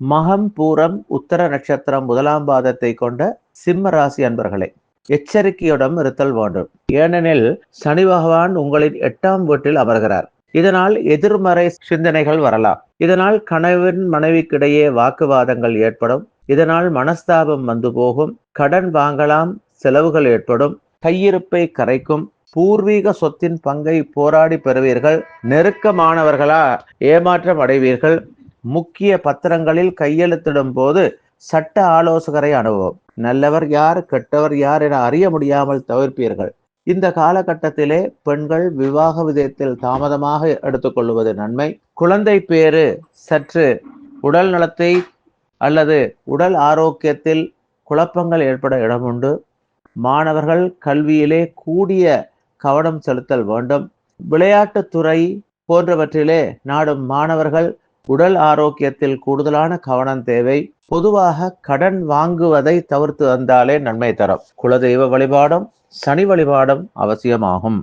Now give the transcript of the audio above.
மகம், பூரம், உத்தர நட்சத்திரம் முதலாம் பாதத்தை கொண்ட சிம்ம ராசி அன்பர்களே, எச்சரிக்கையுடன் இருத்தல் வேண்டும். ஏனெனில் சனி பகவான் உங்களின் 8ஆம் வீட்டில் அமர்கிறார். இதனால் எதிர்மறை சிந்தனைகள் வரலாம். இதனால் கணவன் மனைவிக்கிடையே வாக்குவாதங்கள் ஏற்படும். இதனால் மனஸ்தாபம் வந்து போகும். கடன் வாங்கலாம், செலவுகள் ஏற்படும். கையிருப்பை கரைக்கும். பூர்வீக சொத்தின் பங்கை போராடி பெறுவீர்கள். நெருக்கமானவர்களா ஏமாற்றம் அடைவீர்கள். முக்கிய பத்திரங்களில் கையெழுத்திடும் போது சட்ட ஆலோசகரை அனுபவம். நல்லவர் யார், கெட்டவர் யார் என அறிய முடியாமல் தவிர்ப்பீர்கள். இந்த காலகட்டத்திலே பெண்கள் விவாக விதத்தில் தாமதமாக எடுத்துக்கொள்வது நன்மை. குழந்தை பேறு சற்று உடல் நலத்தை அல்லது உடல் ஆரோக்கியத்தில் குழப்பங்கள் ஏற்பட இடமுண்டு. மாணவர்கள் கல்வியிலே கூடிய கவனம் செலுத்தல் வேண்டும். விளையாட்டுத்துறை போன்றவற்றிலே நாடும் மாணவர்கள் உடல் ஆரோக்கியத்தில் கூடுதலான கவனம் தேவை. பொதுவாக கடன் வாங்குவதை தவிர்த்து வந்தாலே நன்மை தரும். குலதெய்வ வழிபாடும் சனி வழிபாடும் அவசியமாகும்.